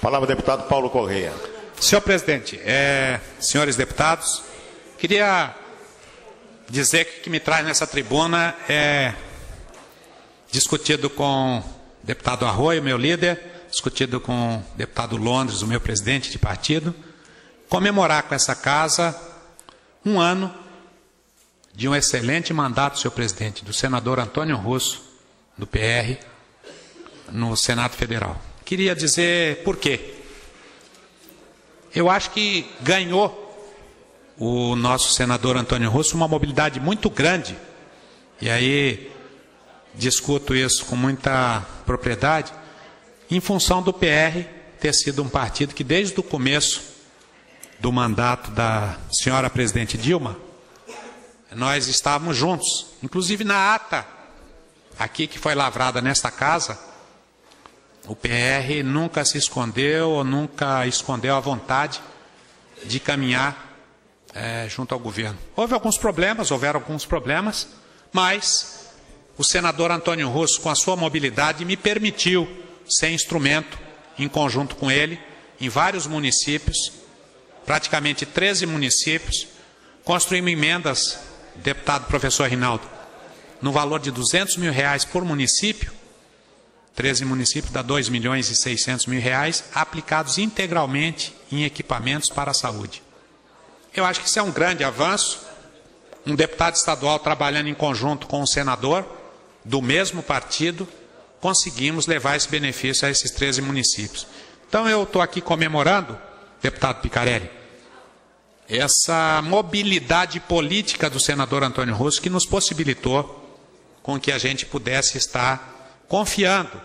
Palavra deputado Paulo Correia. Senhor presidente, senhores deputados, queria dizer que o que me traz nessa tribuna é discutido com o deputado Arroio, meu líder, discutido com o deputado Londres, o meu presidente de partido, comemorar com essa casa um ano de um excelente mandato, senhor presidente, do senador Antônio Russo, do PR, no Senado Federal. Queria dizer por quê. Eu acho que ganhou o nosso senador Antônio Russo uma mobilidade muito grande, e aí discuto isso com muita propriedade, em função do PR ter sido um partido que desde o começo do mandato da senhora presidente Dilma, nós estávamos juntos, inclusive na ata aqui que foi lavrada nesta casa, o PR nunca se escondeu ou nunca escondeu a vontade de caminhar junto ao governo. Houveram alguns problemas, mas o senador Antônio Russo, com a sua mobilidade, me permitiu ser instrumento, em conjunto com ele, em vários municípios, praticamente 13 municípios, construímos emendas, deputado professor Rinaldo, no valor de R$200 mil por município, 13 municípios dá R$2.600.000, aplicados integralmente em equipamentos para a saúde. Eu acho que isso é um grande avanço, um deputado estadual trabalhando em conjunto com um senador do mesmo partido, conseguimos levar esse benefício a esses 13 municípios. Então eu estou aqui comemorando, deputado Picarelli, essa mobilidade política do senador Antônio Russo, que nos possibilitou com que a gente pudesse estar confiando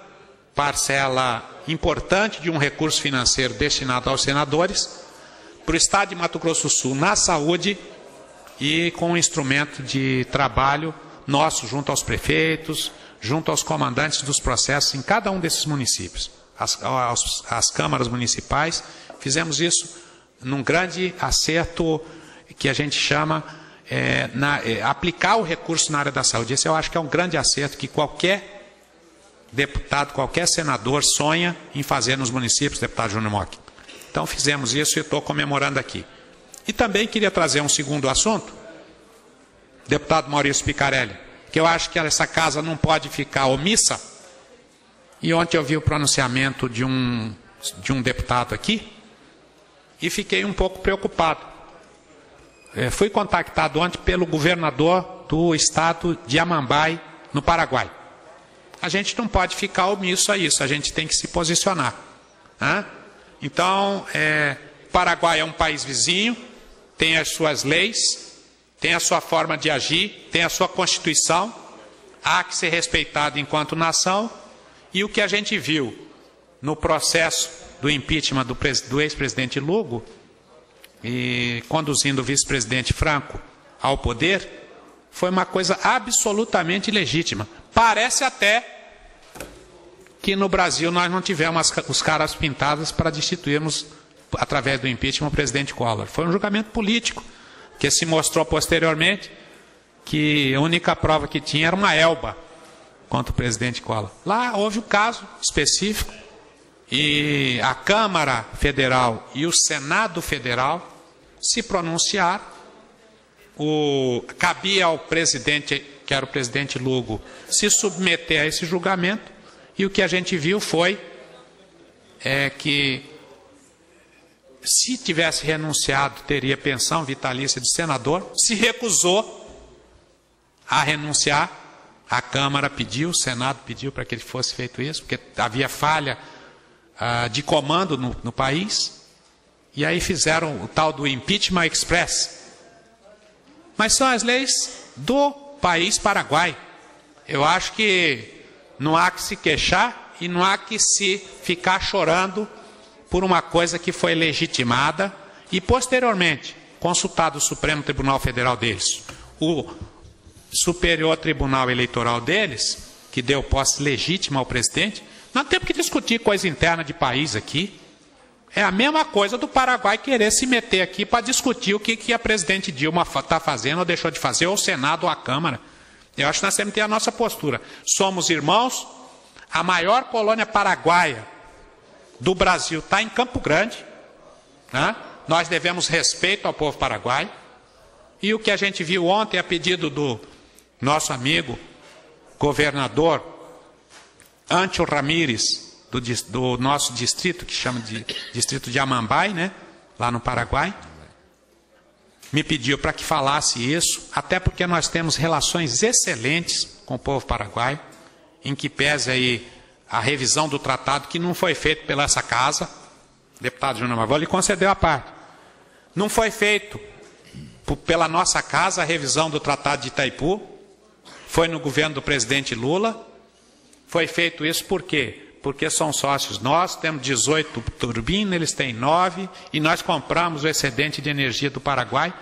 parcela importante de um recurso financeiro destinado aos senadores para o Estado de Mato Grosso do Sul na saúde e com um instrumento de trabalho nosso junto aos prefeitos, junto aos comandantes dos processos em cada um desses municípios, as câmaras municipais. Fizemos isso num grande acerto que a gente chama aplicar o recurso na área da saúde. Esse eu acho que é um grande acerto que qualquer deputado, qualquer senador sonha em fazer nos municípios, deputado Júnior Mock. Então fizemos isso e estou comemorando aqui. E também queria trazer um segundo assunto, deputado Maurício Picarelli, que eu acho que essa casa não pode ficar omissa. E ontem eu vi o pronunciamento de um deputado aqui e fiquei um pouco preocupado. Fui contactado ontem pelo governador do estado de Amambai, no Paraguai. A gente não pode ficar omisso a isso, a gente tem que se posicionar. Então, o Paraguai é um país vizinho, tem as suas leis, tem a sua forma de agir, tem a sua Constituição, há que ser respeitado enquanto nação, e o que a gente viu no processo do impeachment do ex-presidente Lugo, e conduzindo o vice-presidente Franco ao poder, foi uma coisa absolutamente legítima. Parece até que no Brasil nós não tivemos os caras pintados para destituirmos, através do impeachment, o presidente Collor. Foi um julgamento político, que se mostrou posteriormente que a única prova que tinha era uma elba contra o presidente Collor. Lá houve um caso específico, e a Câmara Federal e o Senado Federal se pronunciaram. Cabia ao presidente, que era o presidente Lugo, se submeter a esse julgamento, e o que a gente viu foi que, se tivesse renunciado, teria pensão vitalícia de senador, se recusou a renunciar, a Câmara pediu, o Senado pediu para que ele fosse feito isso, porque havia falha de comando no país, e aí fizeram o tal do impeachment express. Mas são as leis do país Paraguai. Eu acho que não há que se queixar e não há que se ficar chorando por uma coisa que foi legitimada e, posteriormente, consultado o Supremo Tribunal Federal deles, o Superior Tribunal Eleitoral deles, que deu posse legítima ao presidente. Não temos que discutir coisa interna de país aqui. É a mesma coisa do Paraguai querer se meter aqui para discutir o que a presidente Dilma está fazendo ou deixou de fazer, ou o Senado ou a Câmara. Eu acho que nós temos que ter a nossa postura. Somos irmãos. A maior colônia paraguaia do Brasil está em Campo Grande, né? Nós devemos respeito ao povo paraguaio. E o que a gente viu ontem, a pedido do nosso amigo governador Antio Ramírez, do nosso distrito, que chama de distrito de Amambai, né? Lá no Paraguai, me pediu para que falasse isso, até porque nós temos relações excelentes com o povo paraguaio, em que pese aí a revisão do tratado, que não foi feito pela essa casa, deputado Júnior Marvão, ele concedeu a parte. Não foi feito pela nossa casa a revisão do Tratado de Itaipu, foi no governo do presidente Lula. Foi feito isso por quê? Porque são sócios. Nós temos 18 turbinas, eles têm 9, e nós compramos o excedente de energia do Paraguai.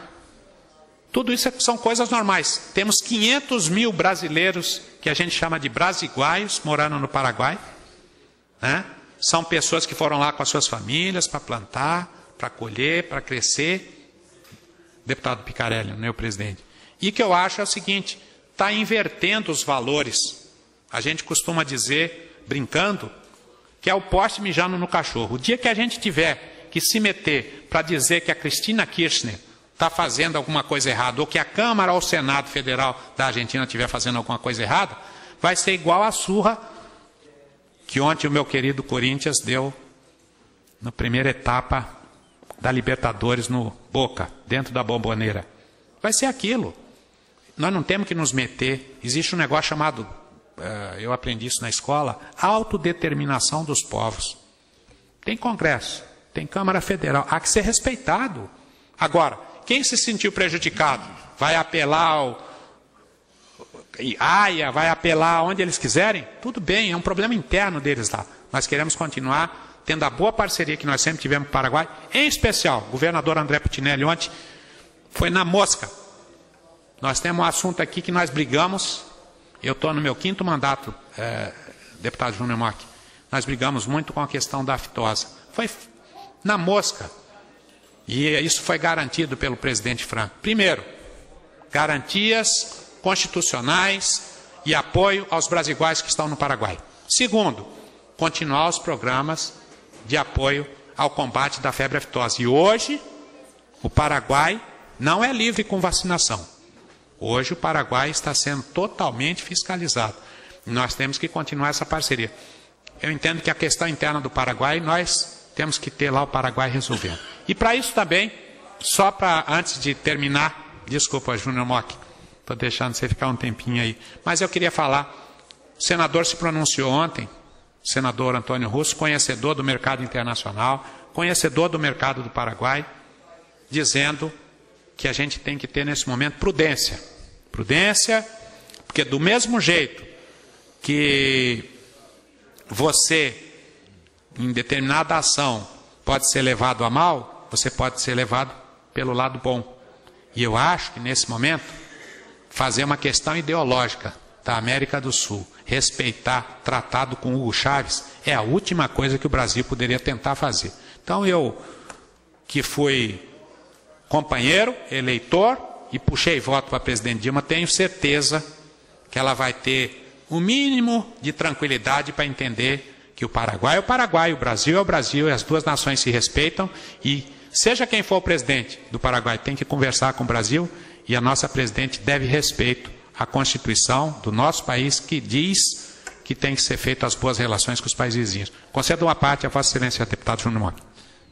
Tudo isso são coisas normais. Temos 500 mil brasileiros, que a gente chama de brasiguaios, morando no Paraguai, né? São pessoas que foram lá com as suas famílias para plantar, para colher, para crescer. Deputado Picarelli, meu presidente. E que eu acho é o seguinte, está invertendo os valores. A gente costuma dizer, brincando, que é o poste mijando no cachorro. O dia que a gente tiver que se meter para dizer que a Cristina Kirchner está fazendo alguma coisa errada, ou que a Câmara ou o Senado Federal da Argentina estiver fazendo alguma coisa errada, vai ser igual a surra que ontem o meu querido Corinthians deu na primeira etapa da Libertadores no Boca, dentro da Bombonera. Vai ser aquilo. Nós não temos que nos meter. Existe um negócio chamado, eu aprendi isso na escola, autodeterminação dos povos. Tem Congresso, tem Câmara Federal, há que ser respeitado. Agora, quem se sentiu prejudicado vai apelar ao AIA, vai apelar onde eles quiserem? Tudo bem, é um problema interno deles lá. Nós queremos continuar tendo a boa parceria que nós sempre tivemos com o Paraguai, em especial, o governador André Putinelli ontem foi na mosca. Nós temos um assunto aqui que nós brigamos, eu estou no meu 5º mandato, deputado Júnior Mock, nós brigamos muito com a questão da aftosa. Foi na mosca, e isso foi garantido pelo presidente Franco. Primeiro, garantias constitucionais e apoio aos brasiguaios que estão no Paraguai. Segundo, continuar os programas de apoio ao combate da febre aftosa. E hoje, o Paraguai não é livre com vacinação. Hoje, o Paraguai está sendo totalmente fiscalizado. E nós temos que continuar essa parceria. Eu entendo que a questão interna do Paraguai, nós temos que ter lá o Paraguai resolvendo. E para isso também, só para, antes de terminar, desculpa, Júnior Mock, estou deixando você ficar um tempinho aí, mas eu queria falar, o senador se pronunciou ontem, senador Antônio Russo, conhecedor do mercado internacional, conhecedor do mercado do Paraguai, dizendo que a gente tem que ter nesse momento prudência. Prudência, porque do mesmo jeito que você, em determinada ação, pode ser levado a mal, você pode ser levado pelo lado bom. E eu acho que nesse momento, fazer uma questão ideológica da América do Sul, respeitar tratado com Hugo Chávez, é a última coisa que o Brasil poderia tentar fazer. Então eu, que fui companheiro, eleitor, e puxei voto para a presidente Dilma, tenho certeza que ela vai ter o mínimo de tranquilidade para entender que o Paraguai é o Paraguai, o Brasil é o Brasil, e as duas nações se respeitam, e seja quem for o presidente do Paraguai, tem que conversar com o Brasil, e a nossa presidente deve respeito a Constituição do nosso país, que diz que tem que ser feito as boas relações com os países vizinhos. Concedo uma parte a Vossa Excelência, deputado Júnior Mock.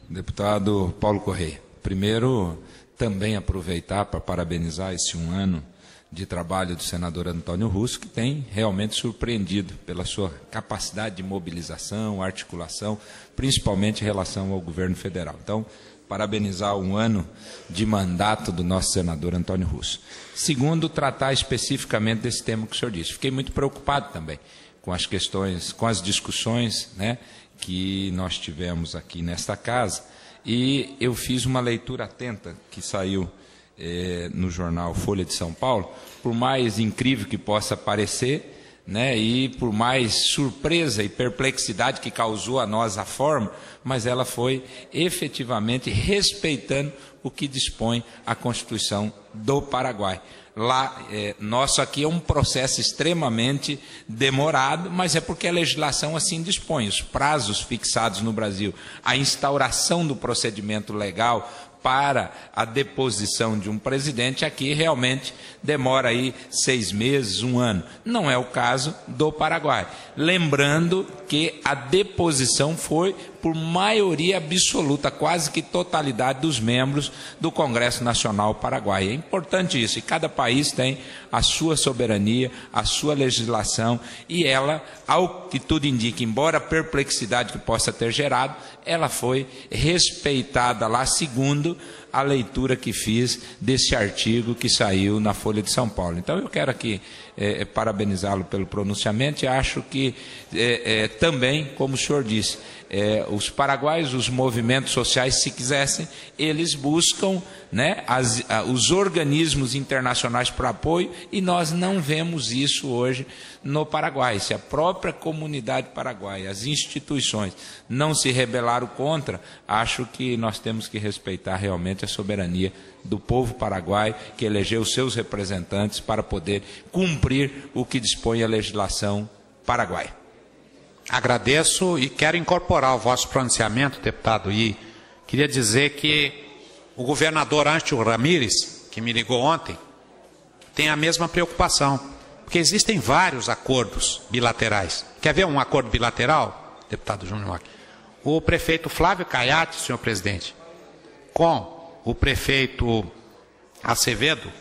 Deputado Paulo Correia, primeiro também aproveitar para parabenizar esse 1 ano de trabalho do senador Antônio Russo, que tem realmente surpreendido pela sua capacidade de mobilização, articulação, principalmente em relação ao governo federal. Então, parabenizar 1 ano de mandato do nosso senador Antônio Russo. Segundo, tratar especificamente desse tema que o senhor disse. Fiquei muito preocupado também com as questões, com as discussões, né, que nós tivemos aqui nesta casa, e eu fiz uma leitura atenta que saiu no jornal Folha de São Paulo, por mais incrível que possa parecer, né, e por mais surpresa e perplexidade que causou a nós a forma, mas ela foi efetivamente respeitando o que dispõe a Constituição do Paraguai. lá nosso aqui é um processo extremamente demorado, mas é porque a legislação assim dispõe, os prazos fixados no Brasil, a instauração do procedimento legal para a deposição de um presidente aqui realmente demora aí 6 meses, 1 ano. Não é o caso do Paraguai. Lembrando que a deposição foi por maioria absoluta, quase que totalidade dos membros do Congresso Nacional Paraguai. É importante isso, e cada país tem a sua soberania, a sua legislação, e ela, ao que tudo indica, embora a perplexidade que possa ter gerado, ela foi respeitada lá, segundo a leitura que fiz desse artigo que saiu na Folha de São Paulo. Então eu quero aqui parabenizá-lo pelo pronunciamento, e acho que também, como o senhor disse, os paraguaios, os movimentos sociais, se quisessem, eles buscam, né, os organismos internacionais para apoio, e nós não vemos isso hoje no Paraguai. Se a própria comunidade paraguaia, as instituições, não se rebelaram contra, acho que nós temos que respeitar realmente a soberania do povo paraguaio, que elegeu os seus representantes para poder cumprir o que dispõe a legislação paraguaia. Agradeço e quero incorporar o vosso pronunciamento, deputado, e queria dizer que o governador Âncio Ramírez, que me ligou ontem, tem a mesma preocupação, porque existem vários acordos bilaterais. Quer ver um acordo bilateral, deputado Júnior Mach? O prefeito Flávio Caiate, senhor presidente, com o prefeito Acevedo,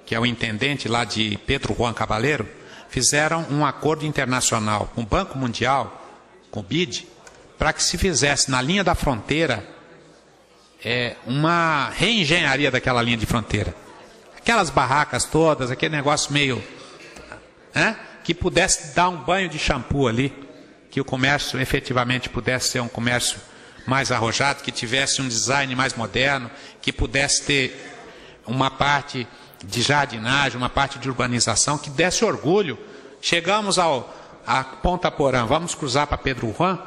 que é o intendente lá de Pedro Juan Cabaleiro, fizeram um acordo internacional com o Banco Mundial, com o BID, para que se fizesse na linha da fronteira uma reengenharia daquela linha de fronteira. Aquelas barracas todas, aquele negócio meio... que pudesse dar um banho de shampoo ali, que o comércio efetivamente pudesse ser um comércio mais arrojado, que tivesse um design mais moderno, que pudesse ter uma parte de jardinagem, uma parte de urbanização, que desse orgulho. Chegamos a Ponta Porã, vamos cruzar para Pedro Juan,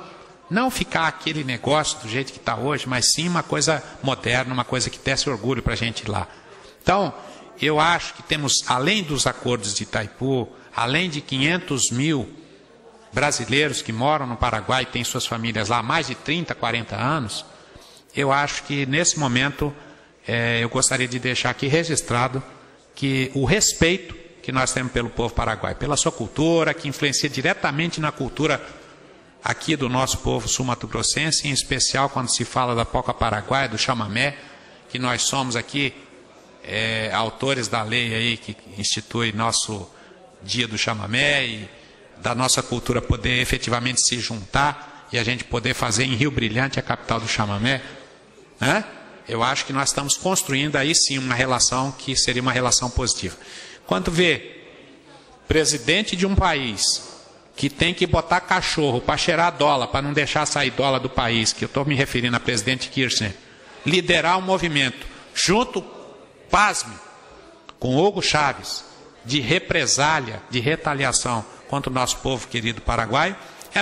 não ficar aquele negócio do jeito que está hoje, mas sim uma coisa moderna, uma coisa que desse orgulho para a gente ir lá. Então, eu acho que temos, além dos acordos de Itaipu, além de 500 mil brasileiros que moram no Paraguai e têm suas famílias lá há mais de 30, 40 anos, eu acho que nesse momento eu gostaria de deixar aqui registrado que o respeito que nós temos pelo povo paraguaio, pela sua cultura, que influencia diretamente na cultura aqui do nosso povo sul-mato-grossense, em especial quando se fala da polca paraguaia, do chamamé, que nós somos aqui autores da lei aí que institui nosso dia do chamamé, e da nossa cultura poder efetivamente se juntar e a gente poder fazer em Rio Brilhante a capital do chamamé, né? Eu acho que nós estamos construindo aí sim uma relação que seria uma relação positiva. Quando vê presidente de um país que tem que botar cachorro para cheirar dólar, para não deixar sair dólar do país, que eu estou me referindo a presidente Kirchner, liderar um movimento junto, pasme, com Hugo Chávez, de represália, de retaliação contra o nosso povo querido paraguaio,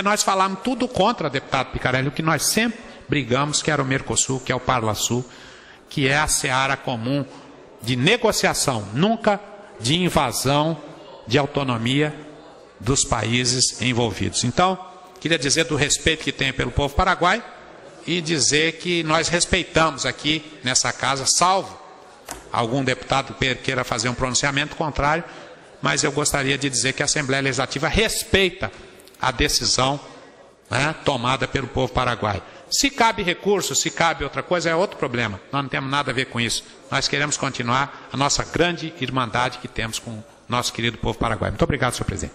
nós falarmos tudo contra, deputado Picarelli, o que nós sempre brigamos, que era o Mercosul, que é o Parlasul, que é a seara comum de negociação, nunca de invasão de autonomia dos países envolvidos. Então, queria dizer do respeito que tenho pelo povo paraguaio e dizer que nós respeitamos aqui nessa casa, salvo algum deputado queira fazer um pronunciamento contrário, mas eu gostaria de dizer que a Assembleia Legislativa respeita a decisão, né, tomada pelo povo paraguaio. Se cabe recurso, se cabe outra coisa, é outro problema. Nós não temos nada a ver com isso. Nós queremos continuar a nossa grande irmandade que temos com o nosso querido povo paraguaio. Muito obrigado, senhor presidente.